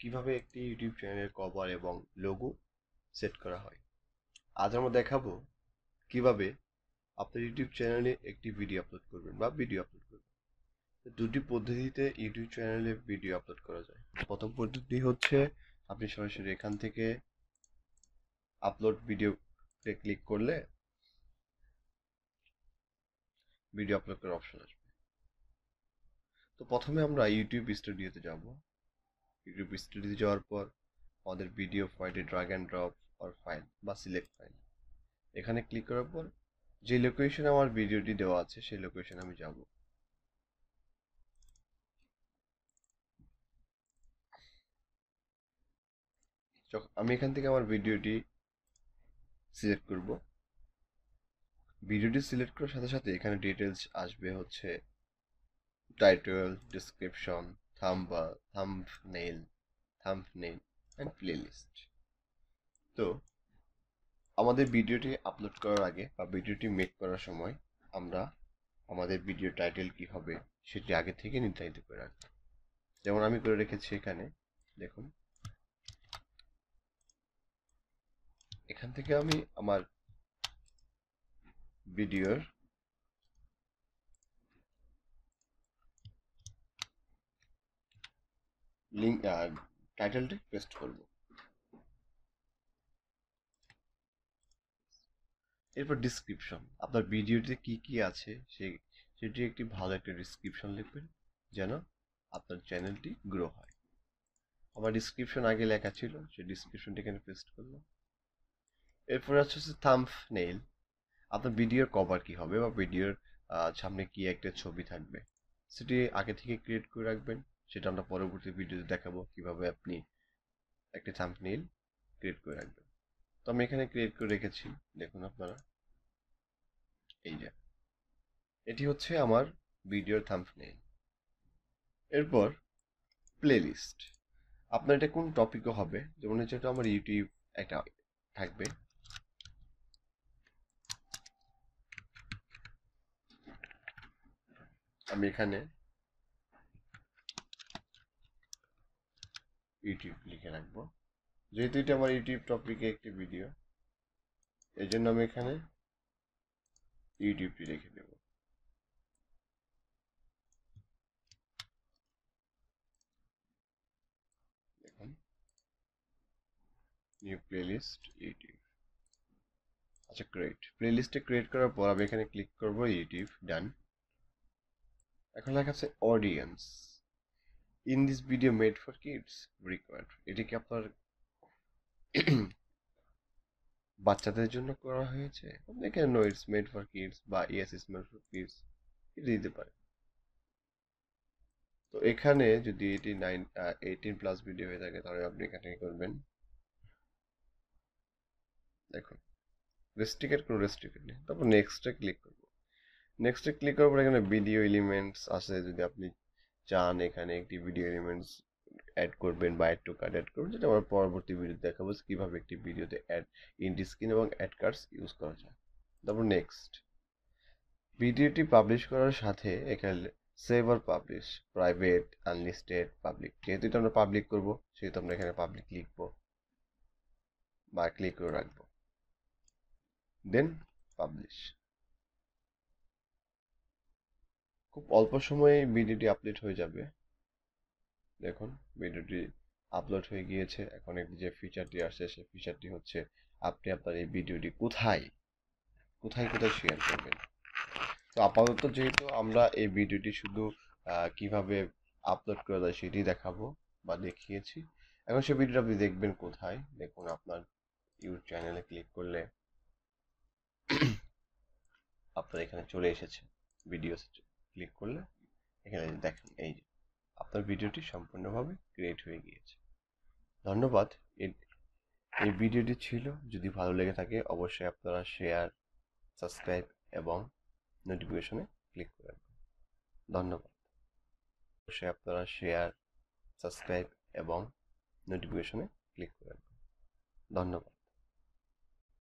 কিভাবে একটি ইউটিউব চ্যানেলের কভার এবং লোগো সেট করা হয়। আজ আমরা দেখাবো কিভাবে আপনার ইউটিউব চ্যানেলে একটি ভিডিও আপলোড করবেন বা ভিডিও আপলোড করবেন। দুটি পদ্ধতিতে ইউটিউব চ্যানেলে ভিডিও আপলোড করা যায়। প্রথম পদ্ধতি হচ্ছে আপনি সরাসরি এখান থেকে আপলোড ভিডিওতে ক্লিক করলে ভিডিও আপলোড করার অপশন আসবে। তো প্রথমে আমরা ইউটিউব স্টুডিওতে যাব। ইউটিউব স্টুডিওতে যাওয়ার পর আমাদের ভিডিও ফাইলে drag and drop or file বা সিলেক্ট ফাইল এখানে ক্লিক করার পর যে লোকেশনে আমার ভিডিওটি দেওয়া আছে সেই লোকেশনে আমি যাব। আমি এখান থেকে আমার ভিডিওটি সিলেক্ট করব। ভিডিওটি সিলেক্ট করার সাথে সাথে এখানে ডিটেলস আসবে হচ্ছে title, description, thumbnail and playlist. তো আমাদের ভিডিওটি আপলোড করার আগে বা ভিডিওটি মেক করার সময় আমরা আমাদের ভিডিও টাইটেল কি হবে সেটি আগে থেকে নির্ধারিত করে রাখবো। যেমন আমি করে রেখেছি এখানে দেখুন, এখান থেকে আমি আমার ভিডিওর লিঙ্ক টাইটেলটি পেস্ট করব। এরপর ডিসক্রিপশন, আপনার ভিডিওতে কি কি আছে সেটি একটি ভালো একটা ডিসক্রিপশন লিখবেন যেন আপনার চ্যানেলটি গ্রো হয়। আমার ডিসক্রিপশন আগে লেখা ছিল, সেই ডিসক্রিপশনটি এখানে পেস্ট করলাম। এরপর হচ্ছে থাম্বনেইল, আপনার ভিডিওর কভার কি হবে বা ভিডিওর সামনে কি একটা ছবি থাকবে সেটি আগে থেকে ক্রিয়েট করে রাখবেন। সেটা আমরা পরবর্তী ভিডিওতে দেখাবো কিভাবে আপনি একটা থাম্বনেইল ক্রিয়েট করে রাখবেন। তো আমি এখানে ক্রিয়েট করে রেখেছি, দেখুন আপনারা, এই যে এটি হচ্ছে আমার ভিডিওর থাম্বনেইল। এরপর প্লেলিস্ট, আপনার এটা কোন টপিকও হবে, যেমন হচ্ছে এটা আমার ইউটিউব একটা থাকবে। আমি এখানে ইউটিউব লিখে রাখবো, যেহেতু এটা আমার ইউটিউব টপিকে একটি ভিডিও, এই জন্য আমি এখানে ইউটিউবটি রেখে দেব। দেখুন, নিউ প্লেলিস্ট ইউটিউব। আচ্ছা, প্লেলিস্টে ক্রিয়েট করার পর আমি এখানে ক্লিক করব, ইউটিউব ডান। এখন লেখা আছে audience, in this video made for kids required, এটি কি আপনার বাচ্চাদের জন্য করা হয়েছে? আপনি এখানে no it's made for kids বা yes it's made for kids এটা দিতে পারে। তো এখানে যদি এটি 18+ ভিডিও হয়ে থাকে তাহলে আপনি এখানে কি করবেন, দেখুন রেস্ট্রিক্টেড কোনো রেস্ট্রিক্টেড নেই। তারপর নেক্সটে ক্লিক করব। নেক্সটে ক্লিক করার পর এখানে ভিডিও এলিমেন্টস আছে, যদি আপনি চান এখানে একটি ভিডিও এলিমেন্টস অ্যাড করবেন বা অ্যাড টু কার্ড অ্যাড করবেন, যেটা আমরা পরবর্তী ভিডিওতে দেখাবো কিভাবে একটি ভিডিওতে অ্যাড ইন্ড স্ক্রিন এবং অ্যাড কার্ডস ইউজ করা যায়। তারপর নেক্সট, ভিডিওটি পাবলিশ করার সাথে এখানে সেভ আর পাবলিশ, প্রাইভেট, আনলিস্টেড, পাবলিক, যেহেতু এটা আমরা পাবলিক করব সেহেতু আমরা এখানে পাবলিক লিখবো বা ক্লিক করে রাখবো, দেন পাবলিশ। খুব অল্প সময়ে ভিডিওটি আপলোড হয়ে যাবে। দেখুন ভিডিওটি আপলোড হয়ে গিয়েছে। এখন একটি যে ফিচারটি আসছে সেই ফিচারটি হচ্ছে আপনি আপনার এই ভিডিওটি কোথায় কোথায় কোথায় শেয়ার করবেন। তো আপাতত যেহেতু আমরা এই ভিডিওটি শুধু কিভাবে আপলোড করা যায় সেটি দেখাবো বা দেখিয়েছি, এখন সেই ভিডিওটা আপনি দেখবেন কোথায়। দেখুন আপনার ইউটিউব চ্যানেলে ক্লিক করলে আপনার এখানে চলে এসেছে, ভিডিও ক্লিক করলে এখানে দেখেন এই যে আপনার ভিডিওটি সম্পূর্ণভাবে ক্রিয়েট হয়ে গিয়েছে। ধন্যবাদ। এই ভিডিওটি ছিল, যদি ভালো লেগে থাকে অবশ্যই আপনারা শেয়ার, সাবস্ক্রাইব এবং নোটিফিকেশনে ক্লিক করে রাখবেন। ধন্যবাদ। অবশ্যই আপনারা শেয়ার, সাবস্ক্রাইব এবং নোটিফিকেশনে ক্লিক করে রাখবেন। ধন্যবাদ।